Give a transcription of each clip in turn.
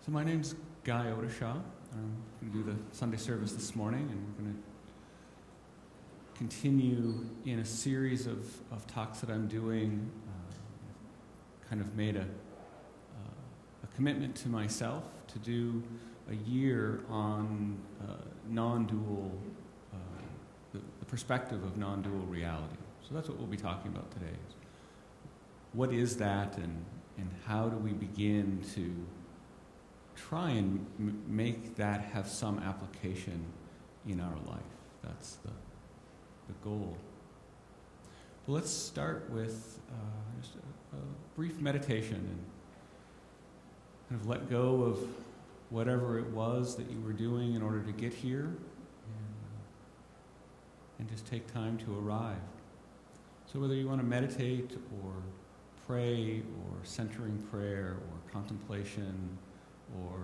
So my name's Guy Odishaw. I'm going to do the Sunday service this morning, and we're going to continue in a series of talks that I'm doing. Kind of made a commitment to myself to do a year on non-dual, the perspective of non-dual reality. So that's what we'll be talking about today. What is that, and how do we begin to try and make that have some application in our life? That's the goal. Well, let's start with just a brief meditation and kind of let go of whatever it was that you were doing in order to get here, and just take time to arrive. So whether you want to meditate or pray or centering prayer or contemplation or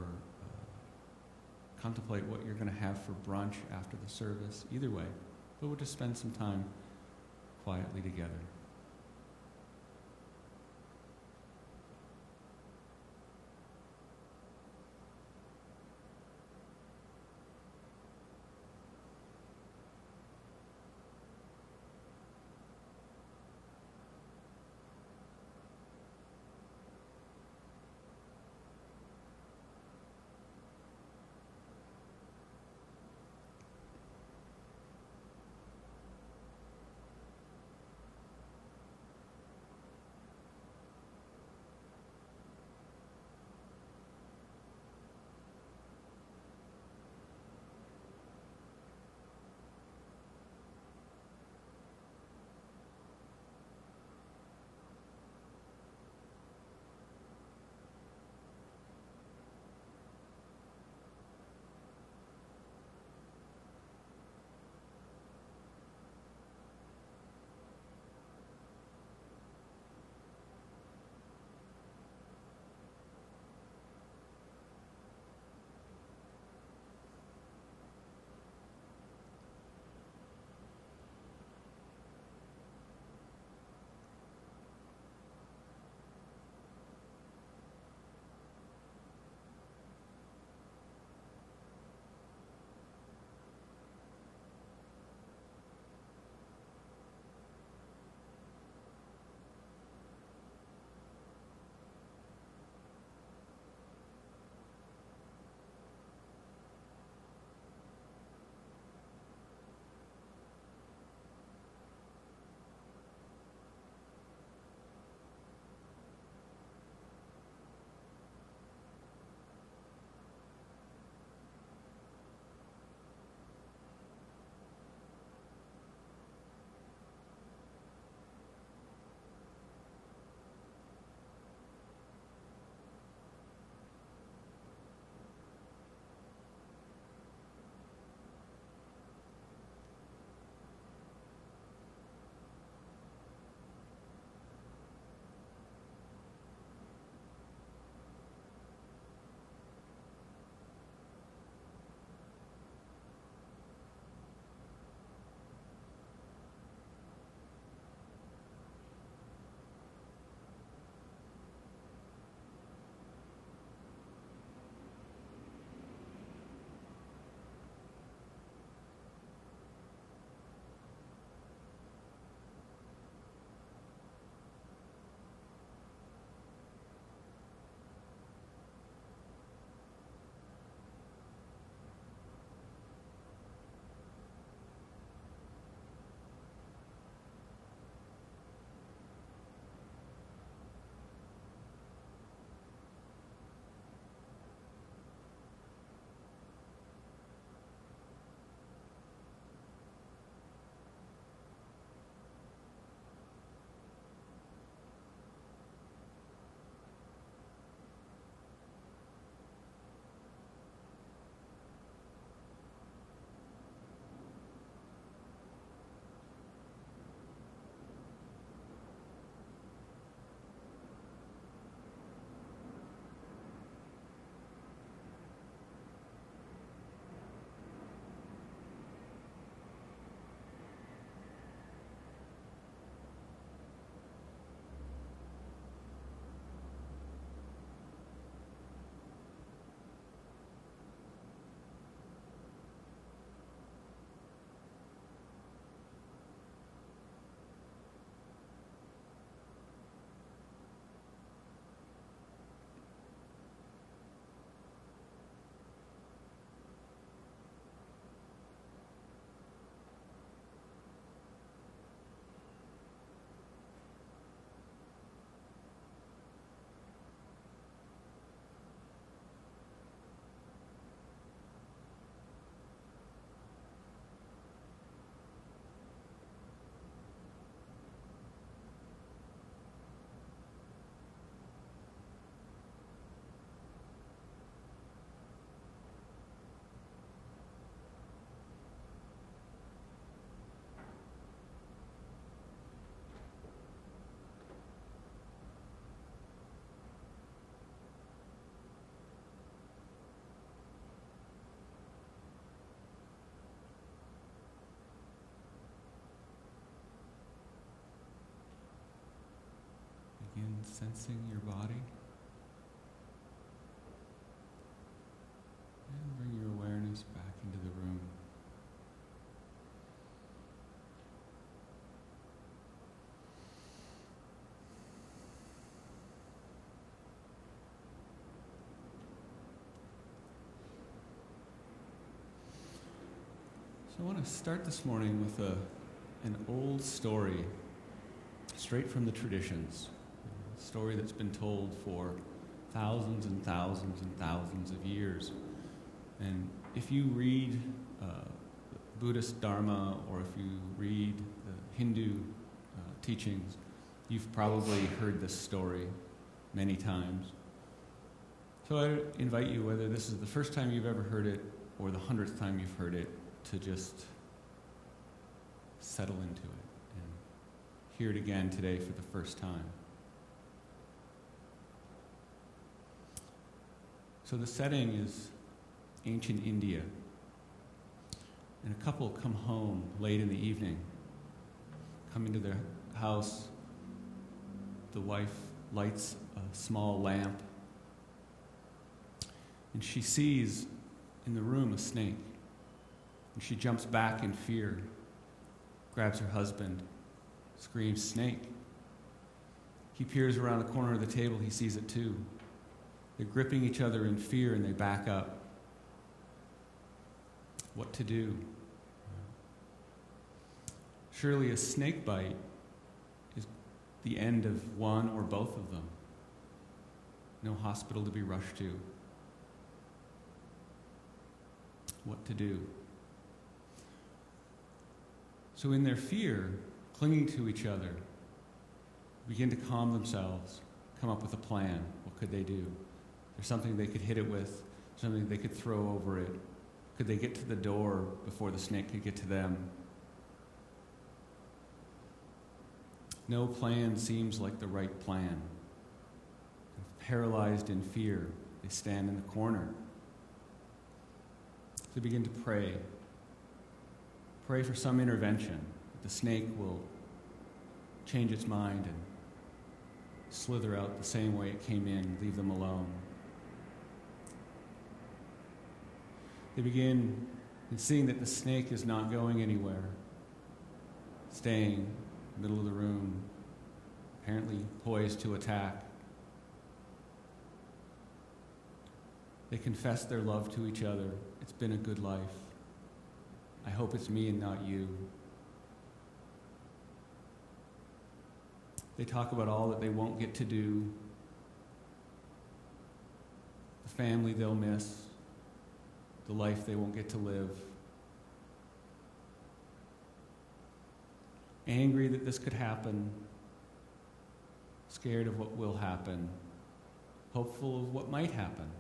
contemplate what you're going to have for brunch after the service, either way, but we'll just spend some time quietly together. Sensing your body. And bring your awareness back into the room. So I want to start this morning with an old story, straight from the traditions. A story that's been told for thousands and thousands and thousands of years. And if you read Buddhist Dharma, or if you read the Hindu teachings, you've probably heard this story many times. So I invite you, whether this is the first time you've ever heard it or the 100th time you've heard it, to just settle into it and hear it again today for the first time. So the setting is ancient India. And a couple come home late in the evening, come into their house. The wife lights a small lamp, and she sees in the room a snake. And she jumps back in fear, grabs her husband, screams, "Snake!" He peers around the corner of the table, he sees it too. They're gripping each other in fear and they back up. What to do? Surely a snake bite is the end of one or both of them. No hospital to be rushed to. What to do? So in their fear, clinging to each other, begin to calm themselves, come up with a plan. What could they do? There's something they could hit it with, something they could throw over it. Could they get to the door before the snake could get to them? No plan seems like the right plan. Paralyzed in fear, they stand in the corner. They begin to pray. Pray for some intervention. The snake will change its mind and slither out the same way it came in, leave them alone. They begin in seeing that the snake is not going anywhere, staying in the middle of the room, apparently poised to attack. They confess their love to each other. It's been a good life. I hope it's me and not you. They talk about all that they won't get to do, the family they'll miss, the life they won't get to live. Angry that this could happen, scared of what will happen, hopeful of what might happen.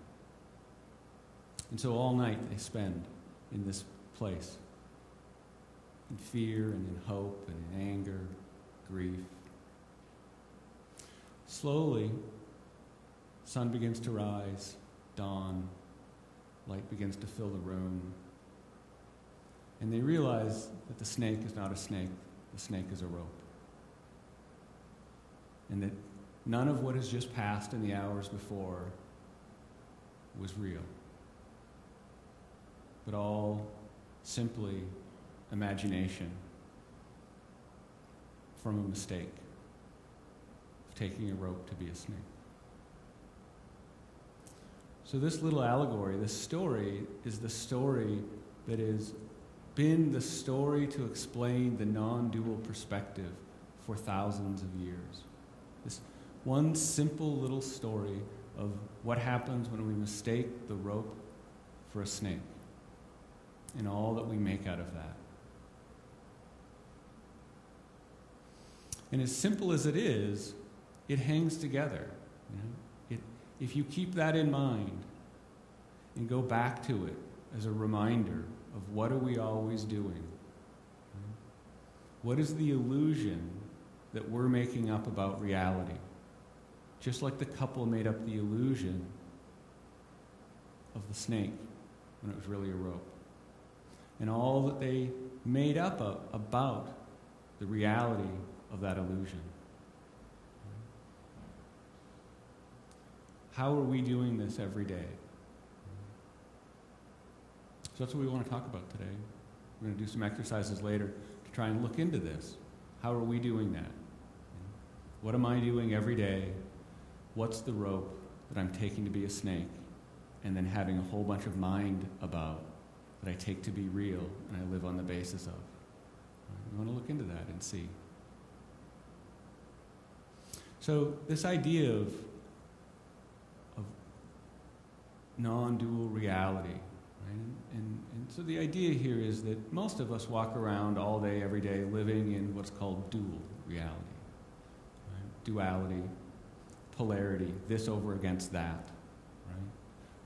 And so all night they spend in this place, in fear and in hope and in anger, grief. Slowly, sun begins to rise, dawn, light begins to fill the room. And they realize that the snake is not a snake, the snake is a rope. And that none of what has just passed in the hours before was real, but all simply imagination from a mistake of taking a rope to be a snake. So this little allegory, this story, is the story that has been the story to explain the non-dual perspective for thousands of years. This one simple little story of what happens when we mistake the rope for a snake, and all that we make out of that. And as simple as it is, it hangs together. You know? If you keep that in mind and go back to it as a reminder of what are we always doing? What is the illusion that we're making up about reality? Just like the couple made up the illusion of the snake when it was really a rope. And all that they made up about the reality of that illusion. How are we doing this every day? So that's what we want to talk about today. We're going to do some exercises later to try and look into this. How are we doing that? What am I doing every day? What's the rope that I'm taking to be a snake? And then having a whole bunch of mind about that I take to be real and I live on the basis of. We want to look into that and see. So this idea of non-dual reality, right? And so the idea here is that most of us walk around all day, every day, living in what's called dual reality. Right? Duality, polarity, this over against that. Right?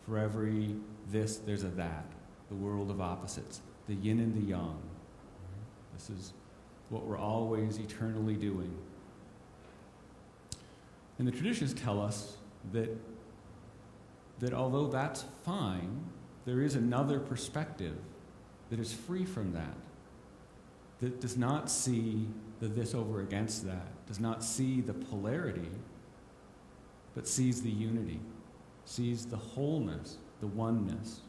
For every this, there's a that. The world of opposites, the yin and the yang. Right? This is what we're always eternally doing. And the traditions tell us that although that's fine, there is another perspective that is free from that does not see the this over against that, does not see the polarity, but sees the unity, sees the wholeness, the oneness,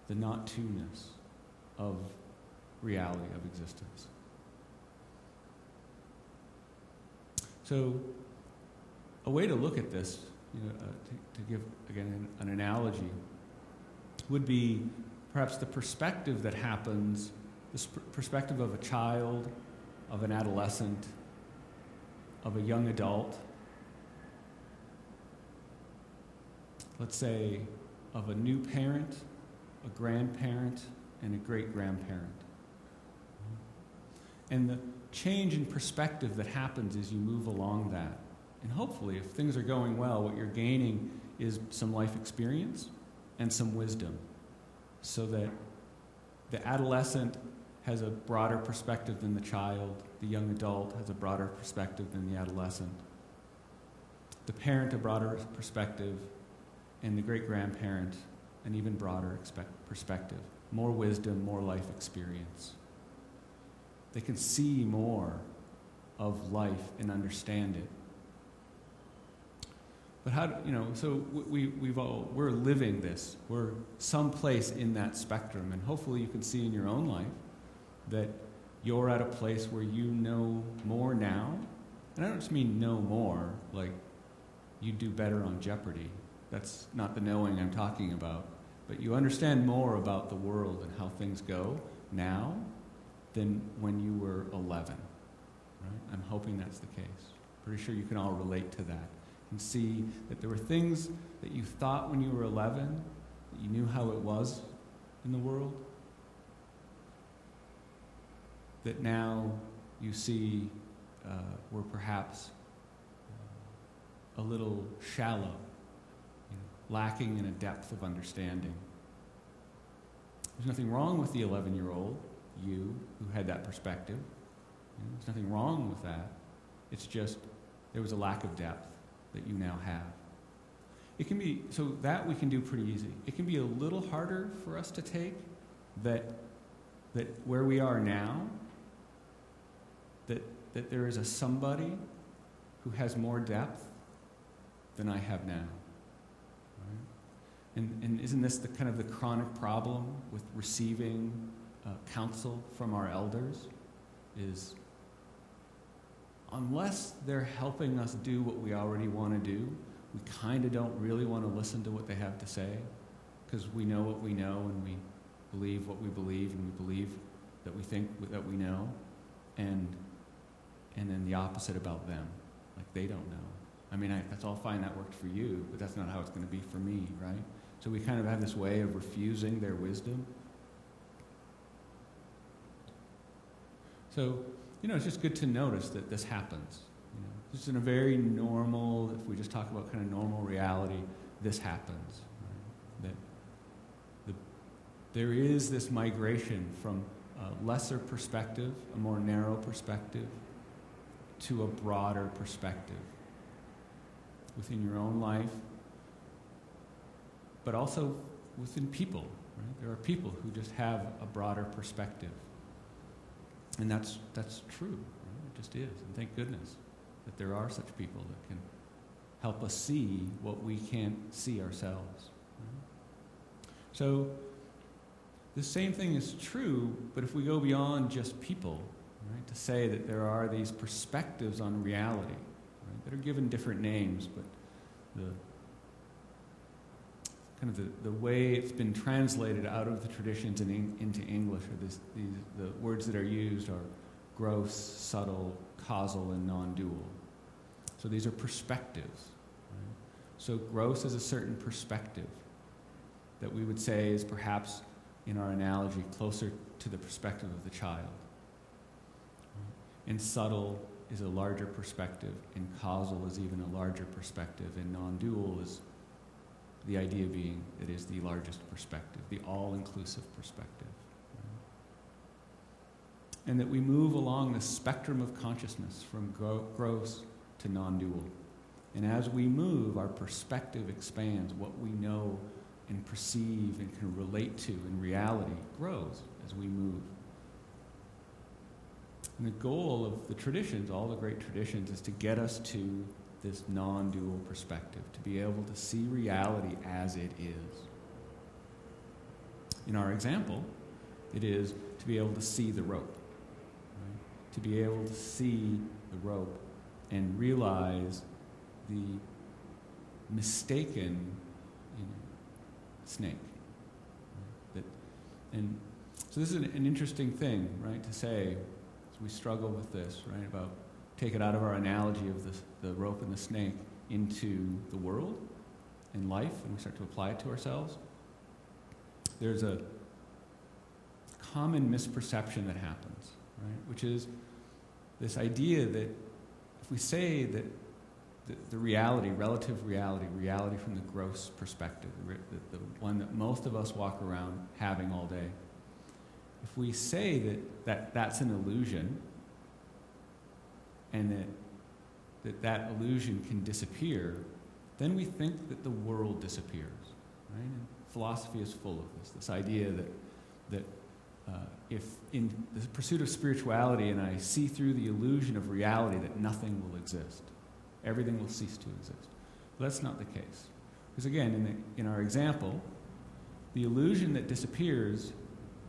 the not-two-ness of reality, of existence. So, a way to look at this, to give, again, an analogy, would be perhaps the perspective that happens, this perspective of a child, of an adolescent, of a young adult, let's say of a new parent, a grandparent, and a great-grandparent. And the change in perspective that happens as you move along that. And hopefully, if things are going well, what you're gaining is some life experience and some wisdom, so that the adolescent has a broader perspective than the child, the young adult has a broader perspective than the adolescent, the parent a broader perspective, and the great-grandparent an even broader perspective, more wisdom, more life experience. They can see more of life and understand it. But how, so we're living this. We're someplace in that spectrum, and hopefully you can see in your own life that you're at a place where you know more now. And I don't just mean know more, like you do better on Jeopardy. That's not the knowing I'm talking about. But you understand more about the world and how things go now than when you were 11. Right? I'm hoping that's the case. Pretty sure you can all relate to that. And see that there were things that you thought when you were 11, that you knew how it was in the world, that now you see were perhaps a little shallow, lacking in a depth of understanding. There's nothing wrong with the 11-year-old, you, who had that perspective. There's nothing wrong with that. It's just there was a lack of depth that you now have. It can be, so that we can do pretty easy. It can be a little harder for us to take that where we are now, that there is a somebody who has more depth than I have now. Right? And isn't this the kind of the chronic problem with receiving counsel from our elders? Is unless they're helping us do what we already want to do, we kind of don't really want to listen to what they have to say, because we know what we know and we believe what we believe and we believe that we think that we know, and then the opposite about them, like they don't know. I mean, that's all fine, that worked for you, but that's not how it's going to be for me, right? So we kind of have this way of refusing their wisdom. So, it's just good to notice that this happens. Just in a very normal, if we just talk about kind of normal reality, this happens. Right? That there is this migration from a lesser perspective, a more narrow perspective, to a broader perspective within your own life, but also within people. Right? There are people who just have a broader perspective. And that's true. Right? It just is. And thank goodness that there are such people that can help us see what we can't see ourselves. So the same thing is true, but if we go beyond just people, right, to say that there are these perspectives on reality, right, that are given different names, but the way it's been translated out of the traditions into English, or the words that are used are gross, subtle, causal, and non-dual. So these are perspectives. Right? So gross is a certain perspective that we would say is perhaps, in our analogy, closer to the perspective of the child. And subtle is a larger perspective, and causal is even a larger perspective, and non-dual is the idea being it is the largest perspective, the all-inclusive perspective. And that we move along the spectrum of consciousness from gross to non-dual. And as we move, our perspective expands. What we know and perceive and can relate to in reality grows as we move. And the goal of the traditions, all the great traditions, is to get us to this non-dual perspective, to be able to see reality as it is. In our example, it is to be able to see the rope, right? To be able to see the rope and realize the mistaken snake. Right? And so this is an interesting thing, right, to say, as we struggle with this, right, about take it out of our analogy of the rope and the snake into the world and life, and we start to apply it to ourselves. There's a common misperception that happens, right, which is this idea that if we say that the reality, relative reality, reality from the gross perspective, the one that most of us walk around having all day, if we say that that's an illusion, and that illusion can disappear, then we think that the world disappears, right? And philosophy is full of this idea that if in the pursuit of spirituality and I see through the illusion of reality that nothing will exist, everything will cease to exist. But that's not the case. Because again, in our example, the illusion that disappears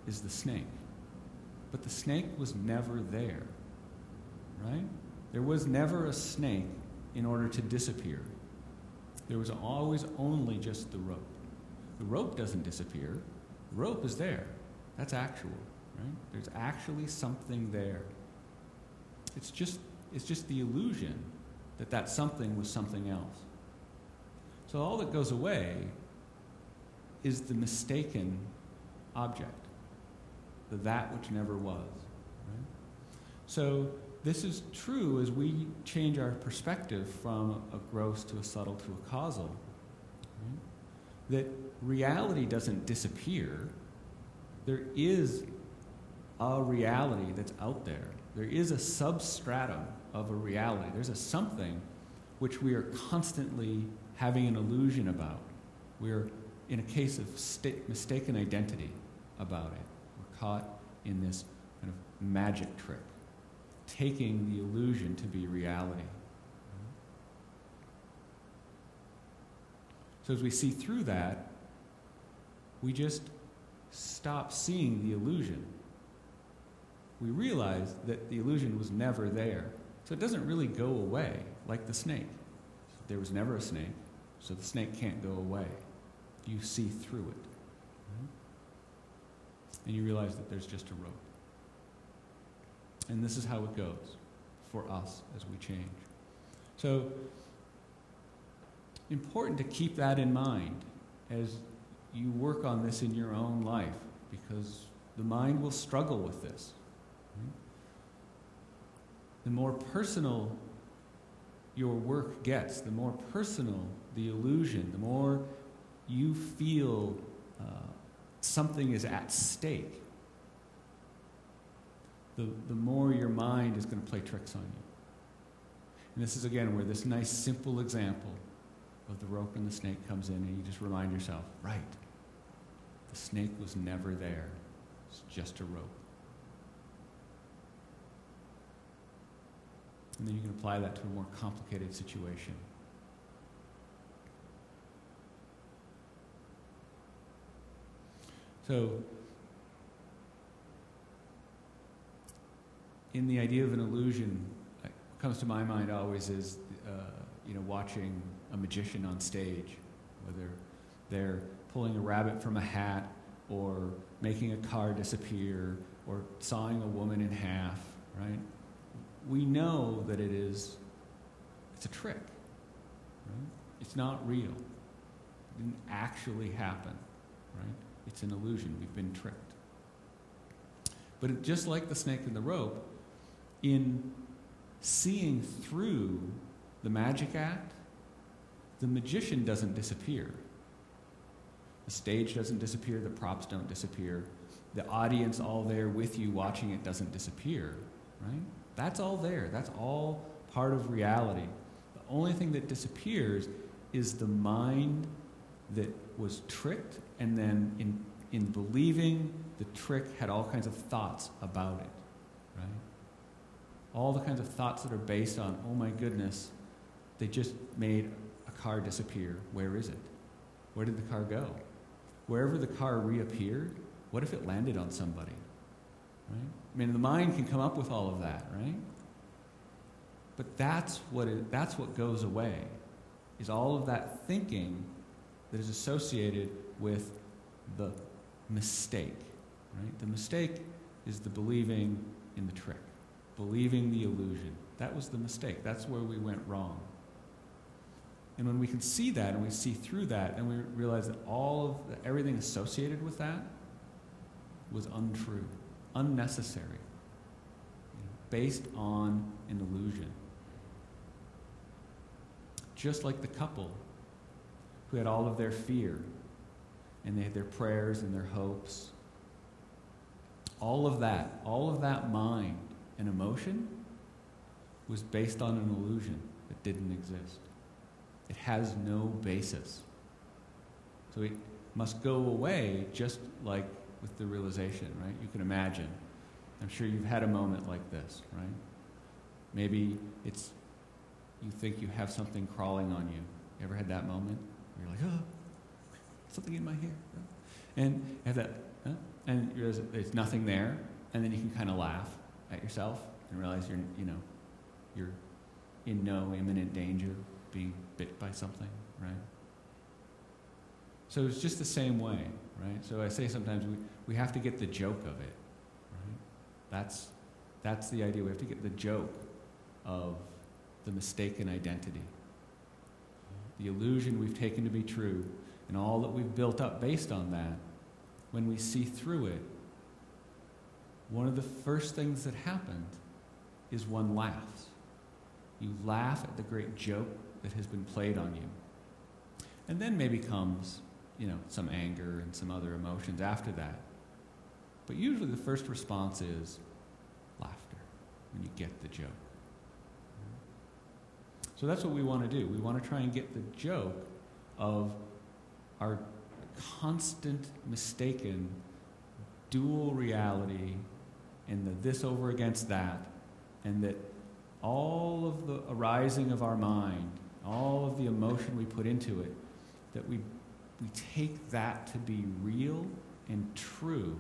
is the snake. But the snake was never there, right? There was never a snake in order to disappear. There was always only just the rope. The rope doesn't disappear. The rope is there. That's actual, right? There's actually something there. It's just the illusion that something was something else. So all that goes away is the mistaken object, that which never was. Right? So this is true as we change our perspective from a gross to a subtle to a causal. Right? That reality doesn't disappear. There is a reality that's out there. There is a substratum of a reality. There's a something which we are constantly having an illusion about. We're in a case of mistaken identity about it. We're caught in this kind of magic trick, taking the illusion to be reality. So as we see through that, we just stop seeing the illusion. We realize that the illusion was never there. So it doesn't really go away like the snake. There was never a snake, so the snake can't go away. You see through it. And you realize that there's just a rope. And this is how it goes for us as we change. So, important to keep that in mind as you work on this in your own life, because the mind will struggle with this. The more personal your work gets, the more personal the illusion, the more you feel something is at stake, the more your mind is going to play tricks on you. And this is, again, where this nice, simple example of the rope and the snake comes in, and you just remind yourself, right, the snake was never there. It's just a rope. And then you can apply that to a more complicated situation. So, in the idea of an illusion, what comes to my mind always is, watching a magician on stage, whether they're pulling a rabbit from a hat, or making a car disappear, or sawing a woman in half, right? We know that it's a trick, right? It's not real. It didn't actually happen, right? It's an illusion. We've been tricked. But just like the snake and the rope, in seeing through the magic act, the magician doesn't disappear. The stage doesn't disappear, the props don't disappear, the audience all there with you watching it doesn't disappear, right? That's all there. That's all part of reality. The only thing that disappears is the mind that was tricked, and then in believing the trick had all kinds of thoughts about it, right? All the kinds of thoughts that are based on, oh my goodness, they just made a car disappear. Where is it? Where did the car go? Wherever the car reappeared, what if it landed on somebody? Right? I mean, the mind can come up with all of that, right? But that's what goes away, is all of that thinking that is associated with the mistake, right? The mistake is the believing in the trick, believing the illusion. That was the mistake. That's where we went wrong. And when we can see that and we see through that, and we realize that everything associated with that was untrue, unnecessary, based on an illusion. Just like the couple who had all of their fear, and they had their prayers and their hopes. All of that mind and emotion was based on an illusion that didn't exist. It has no basis. So it must go away, just like with the realization, right? You can imagine. I'm sure you've had a moment like this, right? Maybe you think you have something crawling on you. You ever had that moment? Where you're like, oh, something in my hair. And you have that, and you realize there's nothing there, and then you can kind of laugh at yourself and realize you're in no imminent danger of being bit by something, right? So it's just the same way, right? So I say sometimes we have to get the joke of it, right? That's the idea. We have to get the joke of the mistaken identity, the illusion we've taken to be true, and all that we've built up based on that. When we see through it, one of the first things that happened is one laughs. You laugh at the great joke that has been played on you. And then maybe comes, some anger and some other emotions after that. But usually the first response is laughter when you get the joke. So that's what we want to do. We want to try and get the joke of our constant mistaken dual reality, and the this over against that, and that all of the arising of our mind, all of the emotion we put into it, that we take that to be real and true.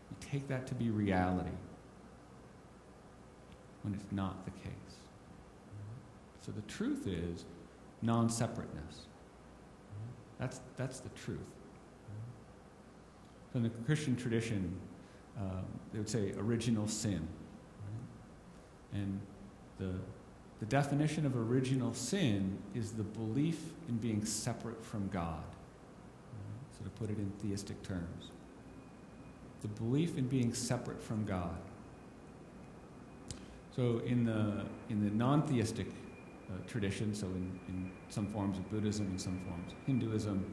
We take that to be reality when it's not the case. So the truth is non-separateness. That's the truth. So in the Christian tradition, they would say original sin. And the definition of original sin is the belief in being separate from God. So to put it in theistic terms, the belief in being separate from God. So in the non-theistic tradition, so in some forms of Buddhism and some forms of Hinduism,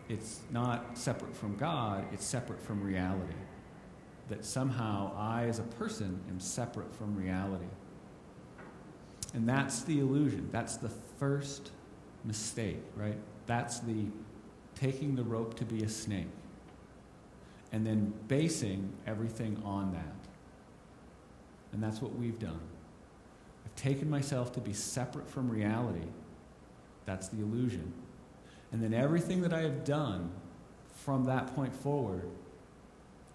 it's not separate from God, it's separate from reality. That somehow I as a person am separate from reality. And that's the illusion. That's the first mistake, right? That's the taking the rope to be a snake and then basing everything on that. And that's what we've done. I've taken myself to be separate from reality. That's the illusion. And then everything that I have done from that point forward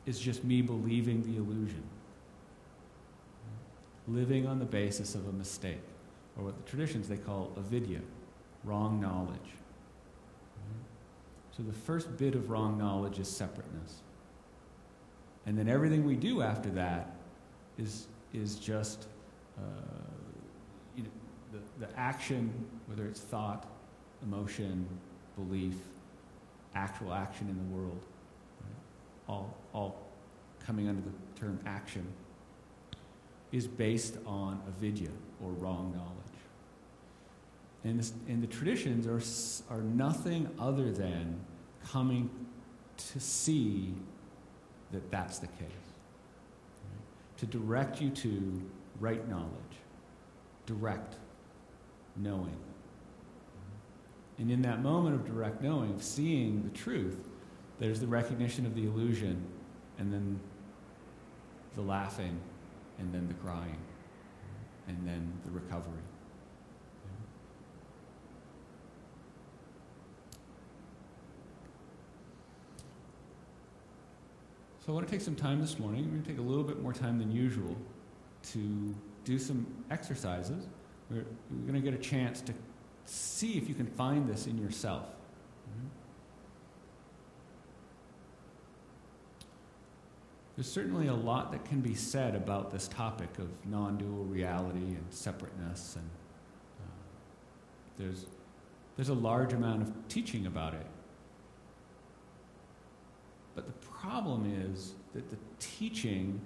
is just me believing the illusion, living on the basis of a mistake, or what the traditions they call avidya, wrong knowledge. So the first bit of wrong knowledge is separateness. And then everything we do after that is just the action, whether it's thought, emotion, belief, actual action in the world, right? All coming under the term action, is based on avidya, or wrong knowledge. And the traditions are nothing other than coming to see that that's the case. Right? To direct you to right knowledge, direct knowing. And in that moment of direct knowing, of seeing the truth, there's the recognition of the illusion, and then the laughing, and then the crying, and then the recovery. So I want to take some time this morning. We're going to take a little bit more time than usual to do some exercises. We're going to get a chance to see if you can find this in yourself. There's certainly a lot that can be said about this topic of non-dual reality and separateness, and there's a large amount of teaching about it. But the problem is that the teaching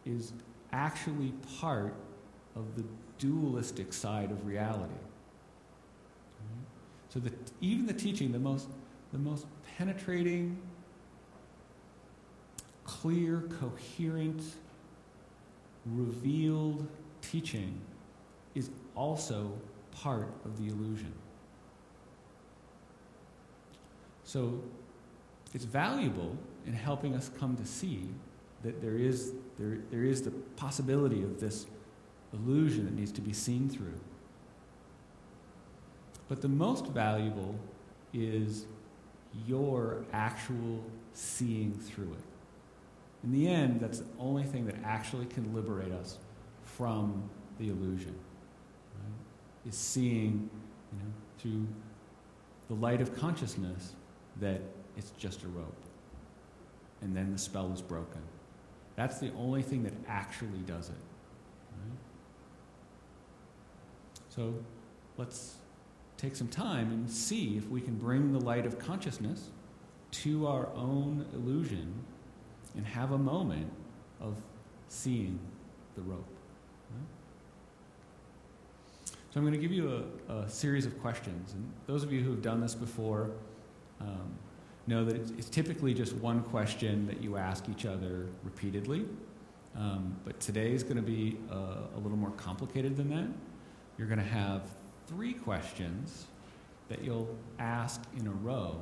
is actually part of the dualistic side of reality. So even the teaching, the most penetrating, clear, coherent, revealed teaching is also part of the illusion. So it's valuable in helping us come to see that there is the possibility of this illusion that needs to be seen through. But the most valuable is your actual seeing through it. In the end, that's the only thing that actually can liberate us from the illusion. Right? Is seeing, through the light of consciousness that it's just a rope. And then the spell is broken. That's the only thing that actually does it. Right? So let's take some time and see if we can bring the light of consciousness to our own illusion and have a moment of seeing the rope. Right? So I'm going to give you a series of questions. And those of you who have done this before know that it's typically just one question that you ask each other repeatedly. But today is going to be a little more complicated than that. You're going to have 3 questions that you'll ask in a row,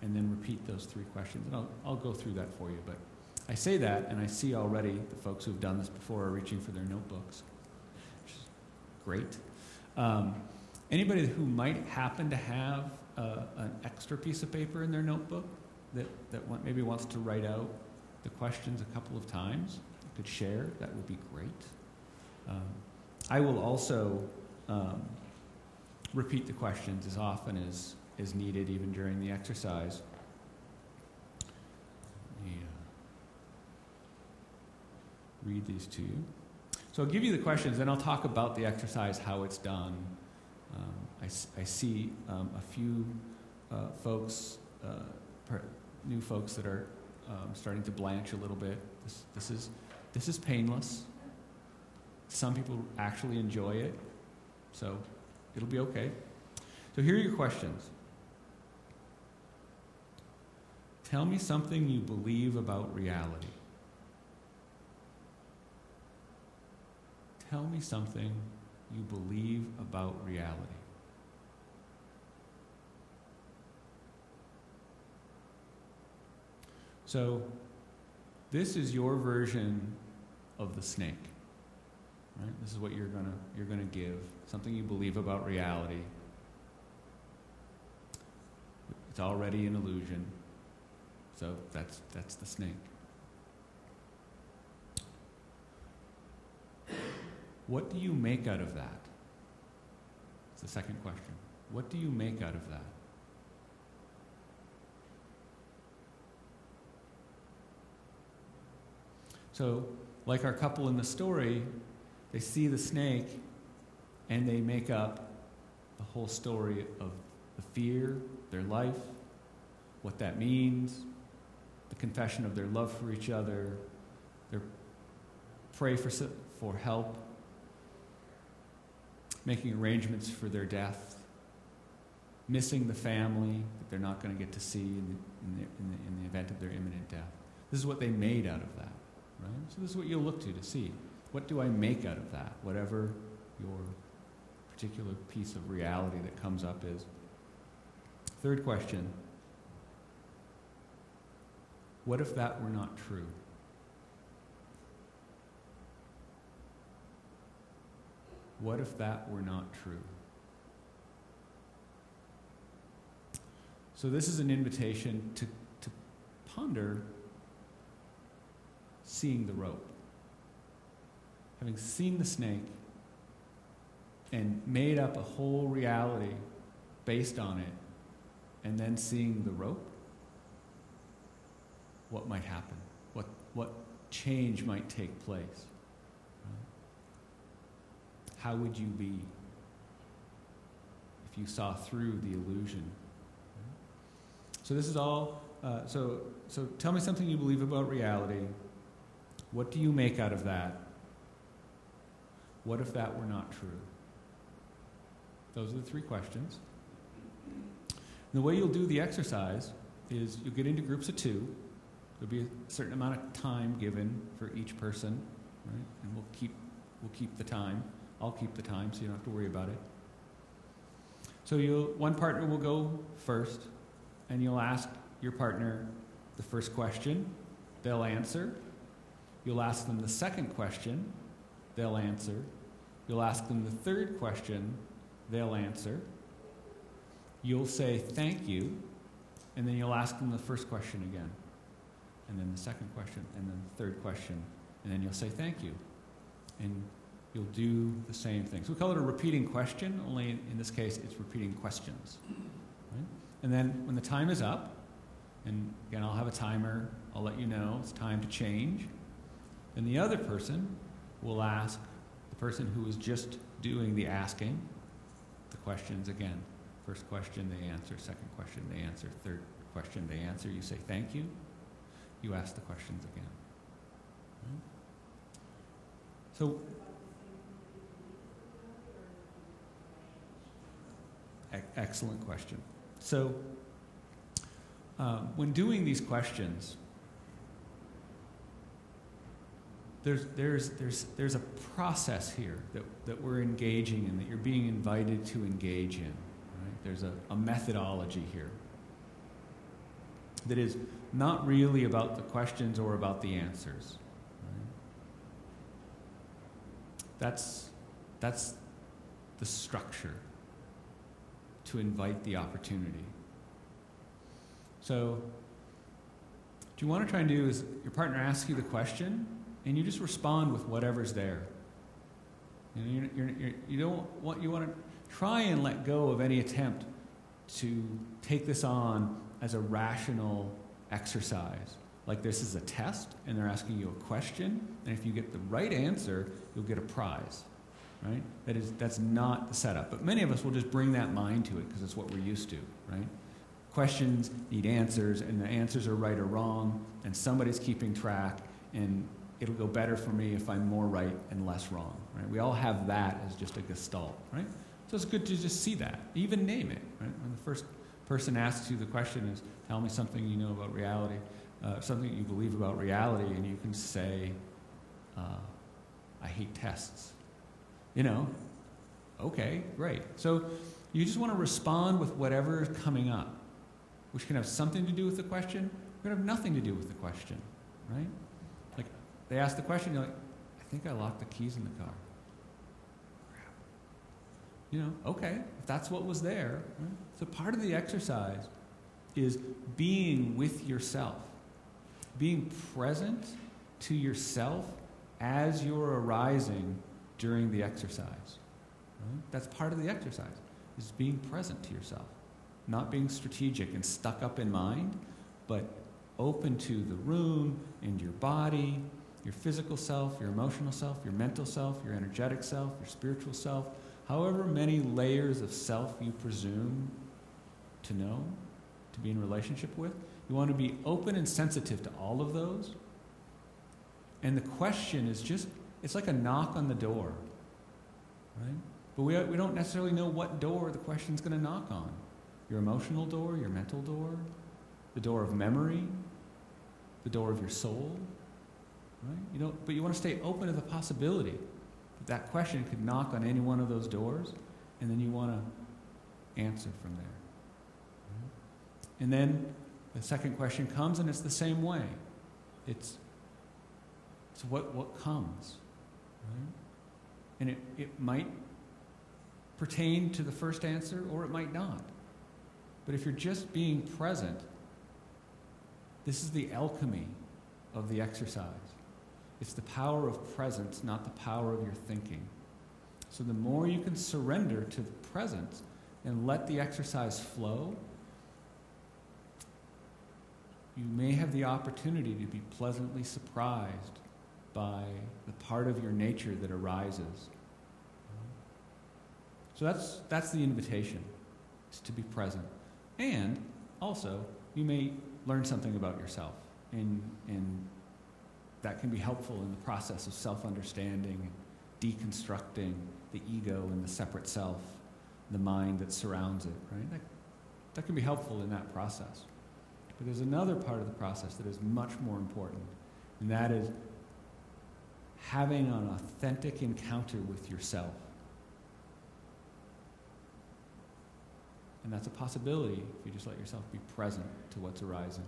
and then repeat those 3 questions. And I'll go through that for you. But I say that, and I see already the folks who've done this before are reaching for their notebooks, which is great. Anybody who might happen to have an extra piece of paper in their notebook that maybe wants to write out the questions a couple of times, you could share. That would be great. I will also repeat the questions as often as needed, even during the exercise. Let me read these to you. So I'll give you the questions, then I'll talk about the exercise, how it's done. I see a few folks, new folks that are starting to blanch a little bit. This is painless. Some people actually enjoy it, so it'll be okay. So here are your questions. Tell me something you believe about reality. Tell me something you believe about reality. So this is your version of the snake. Right? This is what you're gonna give, something you believe about reality. It's already an illusion. So that's the snake. What do you make out of that? It's the second question. What do you make out of that? So, like our couple in the story, they see the snake and they make up the whole story of the fear, their life, what that means, the confession of their love for each other, their pray for help, making arrangements for their death, missing the family that they're not going to get to see in the event of their imminent death. This is what they made out of that, right? So this is what you'll look to see. What do I make out of that? Whatever your particular piece of reality that comes up is. Third question. What if that were not true? What if that were not true? So this is an invitation to ponder seeing the rope. Having seen the snake and made up a whole reality based on it, and then seeing the rope, what might happen? What change might take place? How would you be if you saw through the illusion? So this is all, so tell me something you believe about reality. What do you make out of that? What if that were not true? Those are the three questions. And the way you'll do the exercise is you'll get into groups of two. There'll be a certain amount of time given for each person, right? And we'll keep the time. I'll keep the time, so you don't have to worry about it. So one partner will go first, and you'll ask your partner the first question. They'll answer. You'll ask them the second question. They'll answer. You'll ask them the third question. They'll answer. You'll say thank you, and then you'll ask them the first question again, and then the second question, and then the third question, and then you'll say thank you. And you'll do the same thing. So we call it a repeating question, only in this case it's repeating questions. Right? And then when the time is up, and again I'll have a timer, I'll let you know it's time to change, and the other person will ask the person who was just doing the asking the questions again. First question they answer, second question they answer, third question they answer, you say thank you, you ask the questions again. Right? So excellent question. So, when doing these questions, there's a process here that we're engaging in, that you're being invited to engage in. Right? There's a methodology here that is not really about the questions or about the answers. Right? That's the structure to invite the opportunity. So, what you want to try and do is your partner asks you the question, and you just respond with whatever's there. You want to try and let go of any attempt to take this on as a rational exercise. Like this is a test, and they're asking you a question, and if you get the right answer, you'll get a prize. Right? That's not the setup. But many of us will just bring that mind to it because it's what we're used to, right? Questions need answers, and the answers are right or wrong, and somebody's keeping track, and it'll go better for me if I'm more right and less wrong, right? We all have that as just a gestalt, right? So it's good to just see that, even name it, right? When the first person asks you the question is, tell me something you know about reality, something you believe about reality, and you can say, I hate tests. Okay, great. So you just want to respond with whatever is coming up, which can have something to do with the question, or can have nothing to do with the question, right? Like, they ask the question, you're like, I think I locked the keys in the car. Crap. Okay, if that's what was there. Right? So part of the exercise is being with yourself, being present to yourself as you're arising during the exercise. Right? That's part of the exercise, is being present to yourself, not being strategic and stuck up in mind, but open to the room and your body, your physical self, your emotional self, your mental self, your energetic self, your spiritual self, however many layers of self you presume to know, to be in relationship with. You want to be open and sensitive to all of those. And the question is just, it's like a knock on the door, right? But we don't necessarily know what door the question's going to knock on. Your emotional door, your mental door, the door of memory, the door of your soul, right? But you want to stay open to the possibility that that question could knock on any one of those doors, and then you want to answer from there. Right? And then the second question comes, and it's the same way. It's what comes, right? And it might pertain to the first answer, or it might not. But if you're just being present, this is the alchemy of the exercise. It's the power of presence, not the power of your thinking. So the more you can surrender to the presence and let the exercise flow, you may have the opportunity to be pleasantly surprised by the part of your nature that arises. So that's the invitation, is to be present. And also, you may learn something about yourself, and that can be helpful in the process of self-understanding, deconstructing the ego and the separate self, the mind that surrounds it, right? That can be helpful in that process. But there's another part of the process that is much more important, and that is having an authentic encounter with yourself. And that's a possibility if you just let yourself be present to what's arising.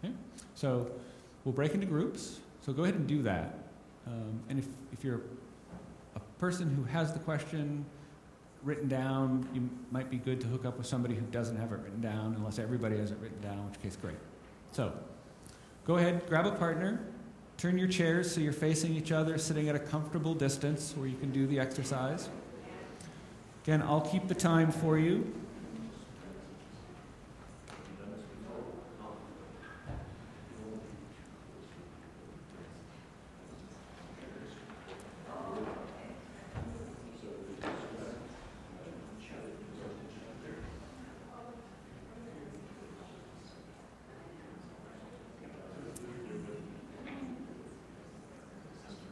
Okay? So we'll break into groups. So go ahead and do that. And if you're a person who has the question written down, you might be good to hook up with somebody who doesn't have it written down, unless everybody has it written down, in which case, great. So go ahead, grab a partner, turn your chairs so you're facing each other, sitting at a comfortable distance where you can do the exercise. Again, I'll keep the time for you.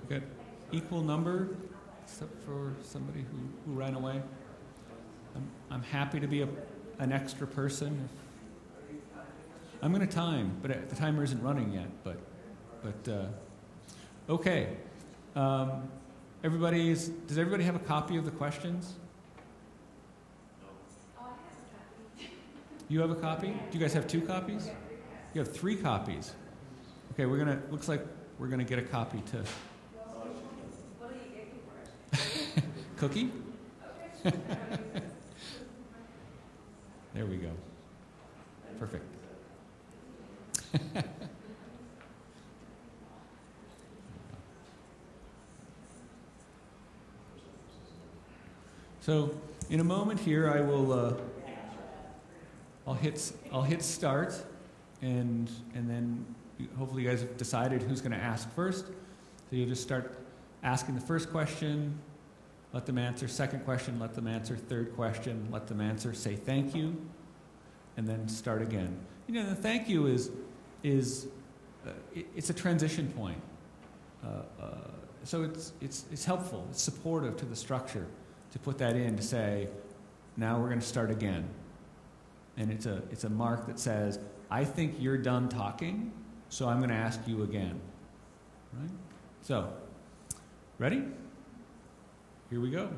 Good. Equal number, except for somebody who ran away. I'm happy to be an extra person. I'm going to time, but the timer isn't running yet. But okay. Does everybody have a copy of the questions? You have a copy? Do you guys have 2 copies? You have 3 copies. Okay, looks like we're gonna get a copy to. What do you get for it? Cookie? There we go. Perfect. So, in a moment here, I will. I'll hit start, and then hopefully you guys have decided who's going to ask first. So you'll just start asking the first question. Let them answer. Second question, let them answer. Third question, let them answer. Say thank you, and then start again. The thank you is it's a transition point. So it's helpful. It's supportive to the structure to put that in, to say, now we're going to start again, and it's a mark that says, I think you're done talking, so I'm going to ask you again. Right? So, ready? Here we go.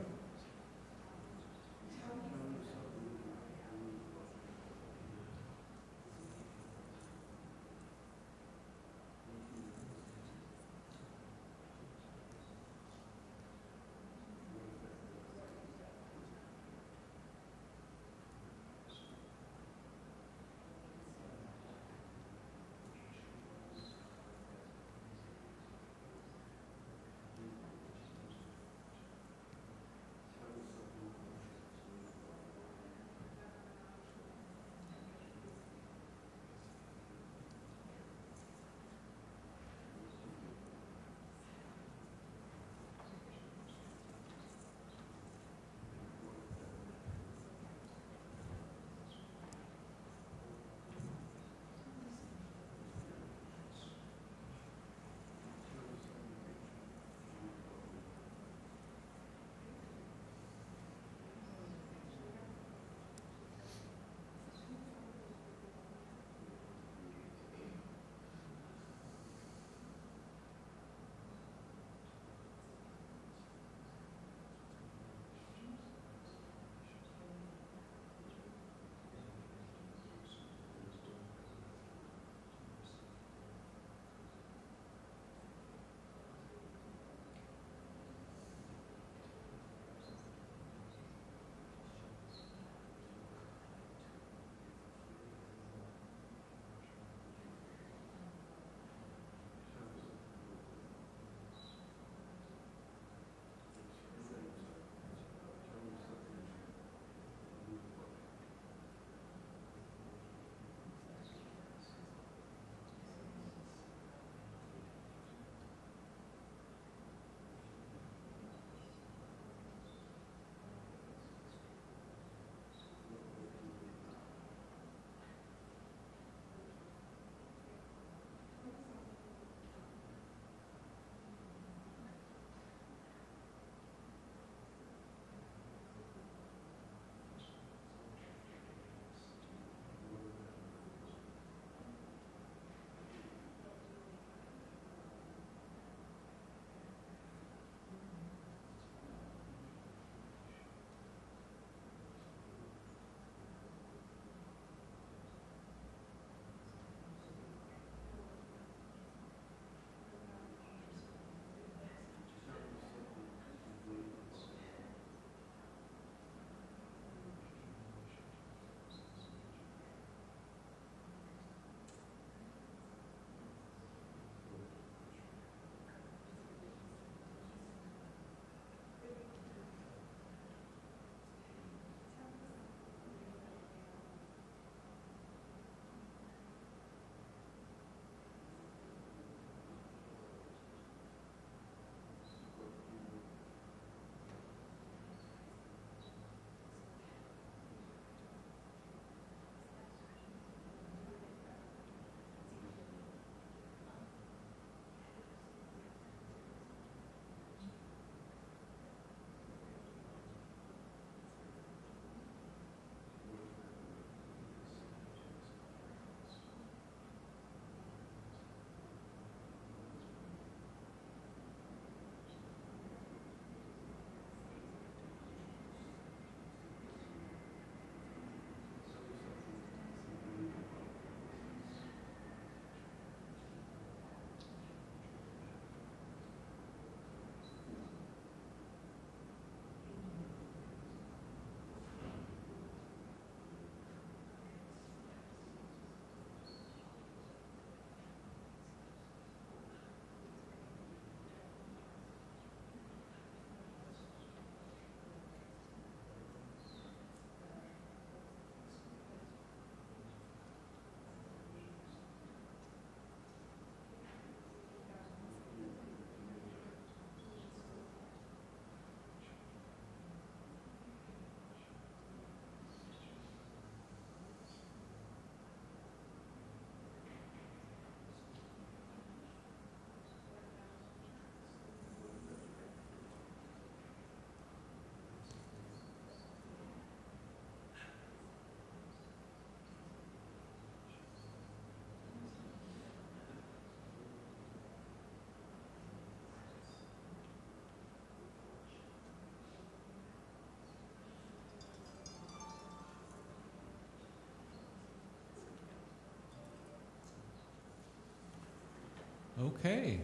Okay.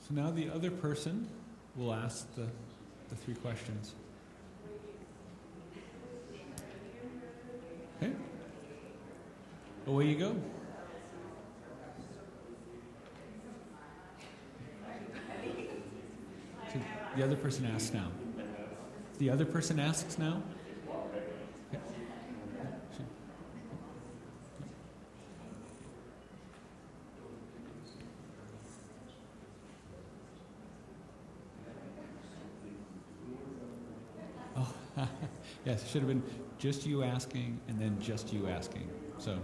So now the other person will ask the three questions. Okay. Away you go. So the other person asks now. The other person asks now? Okay. Oh, yes, it should have been just you asking and then just you asking. So.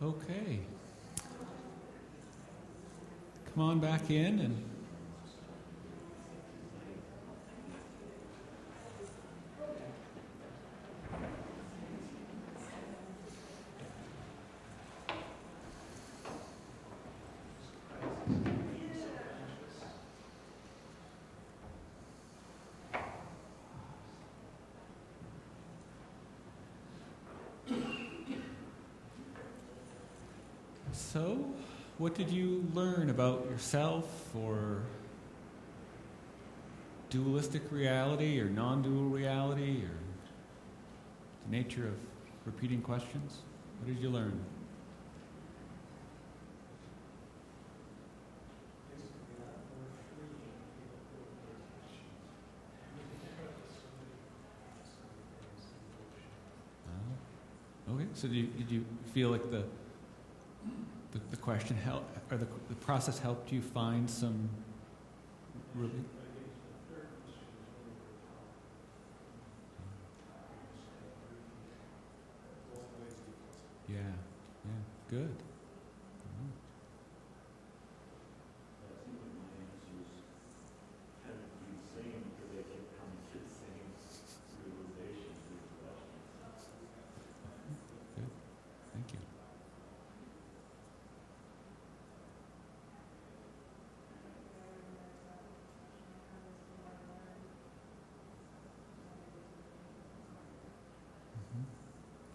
Okay. Come on back in and so, what did you learn about yourself or dualistic reality or non-dual reality or the nature of repeating questions? What did you learn? Okay, so did you feel like the question helped, or the process helped you find some really? Yeah, good. Good, thank you.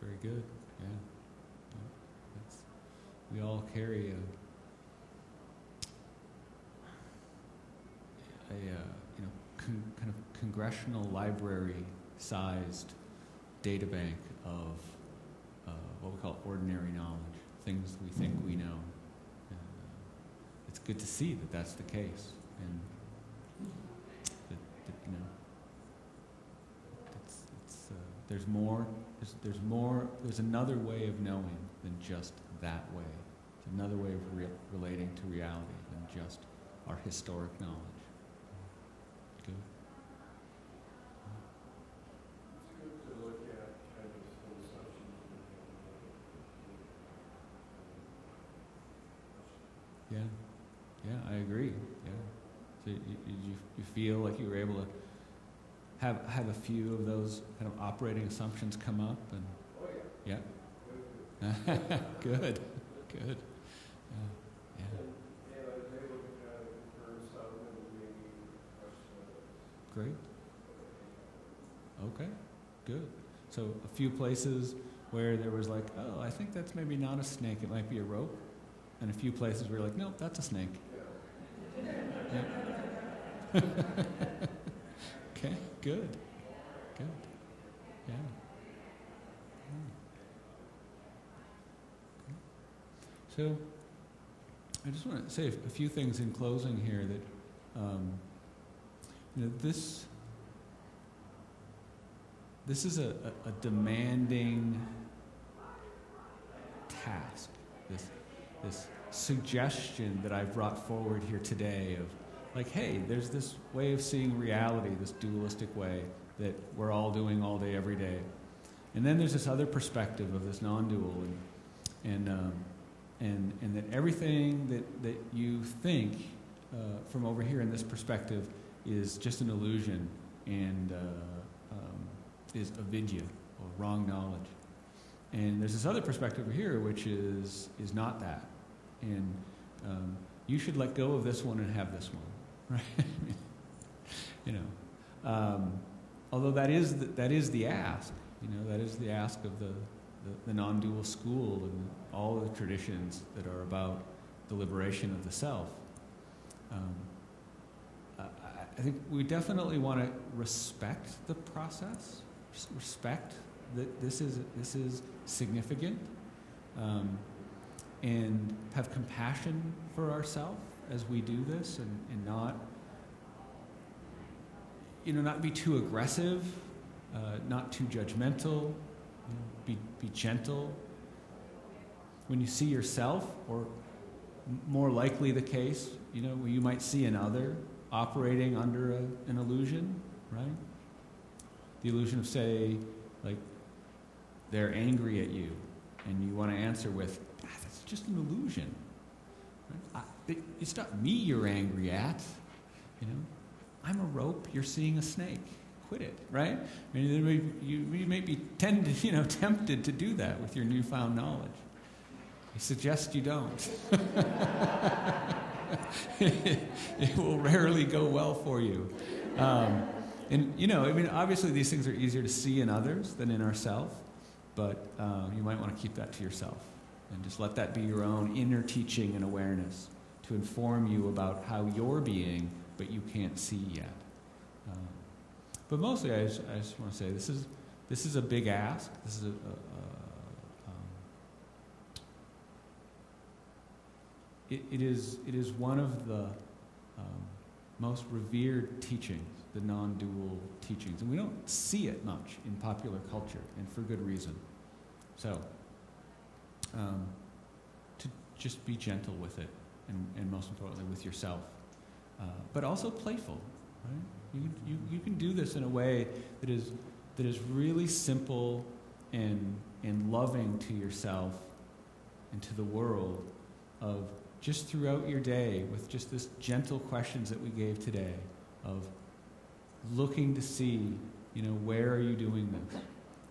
Very good. Yeah. We all carry kind of congressional library-sized data bank of what we call ordinary knowledge, things we think we know. It's good to see that that's the case, and there's more. There's another way of knowing than just that way. It's another way of relating to reality than just our historic knowledge. Good. It's good to look at kind of some assumptions. Yeah, I agree. Yeah. So you feel like you were able to have a few of those kind of operating assumptions come up, and oh yeah. Yeah. Good. Yeah. And I was able to kind of confirm some and maybe question others. Great. Okay. Good. So a few places where there was like, oh, I think that's maybe not a snake; it might be a rope, and a few places where you're like, nope, that's a snake. Yeah. Okay. Good. Yeah. So, I just want to say a few things in closing here that this is a demanding task. This suggestion that I've brought forward here today of, like, hey, there's this way of seeing reality, this dualistic way that we're all doing all day, every day. And then there's this other perspective of this non-dual, and that everything that you think from over here in this perspective is just an illusion and is avidya, or wrong knowledge. And there's this other perspective over here which is not that. And you should let go of this one and have this one, right? Although that is the ask, that is the ask of the non-dual school and all the traditions that are about the liberation of the self. I think we definitely want to respect the process, respect that this is significant, and have compassion for ourselves as we do this, and not be too aggressive, not too judgmental, be gentle. When you see yourself, or more likely the case, where you might see another operating under an illusion, right? The illusion of, say, like, they're angry at you, and you want to answer with, that's just an illusion. Right? It's not me you're angry at. You know, I'm a rope, you're seeing a snake. Quit it, right? I mean, you may be tempted to do that with your newfound knowledge. I suggest you don't. It will rarely go well for you. Obviously these things are easier to see in others than in ourselves, but you might want to keep that to yourself and just let that be your own inner teaching and awareness to inform you about how you're being, but you can't see yet. But mostly, I just want to say this is a big ask. This is it is one of the most revered teachings, the non-dual teachings, and we don't see it much in popular culture, and for good reason. So, to just be gentle with it, and most importantly with yourself, but also playful. Right? You can do this in a way that is really simple and loving to yourself and to the world, of just throughout your day with just this gentle questions that we gave today of looking to see, where are you doing this?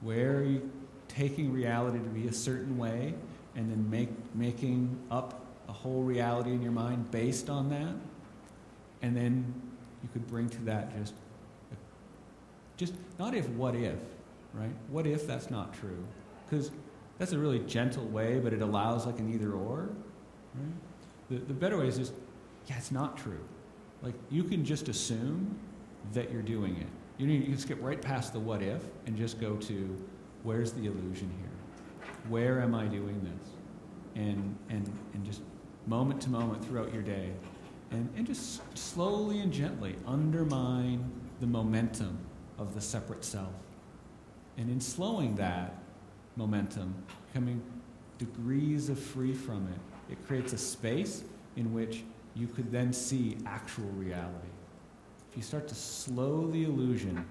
Where are you taking reality to be a certain way and then making up a whole reality in your mind based on that? And then you could bring to that just not what if, right? What if that's not true? Because that's a really gentle way, but it allows like an either or, right? The better way is just, it's not true. Like, you can just assume that you're doing it. You can skip right past the what if and just go to, where's the illusion here? Where am I doing this? And just moment to moment throughout your day. And just slowly and gently undermine the momentum of the separate self. And in slowing that momentum, becoming degrees of free from it, it creates a space in which you could then see actual reality. If you start to slow the illusion,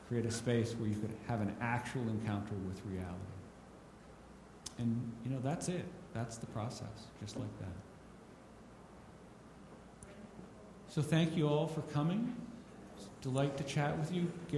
create a space where you could have an actual encounter with reality. And, that's it. That's the process, just like that. So thank you all for coming. It's a delight to chat with you. Gary.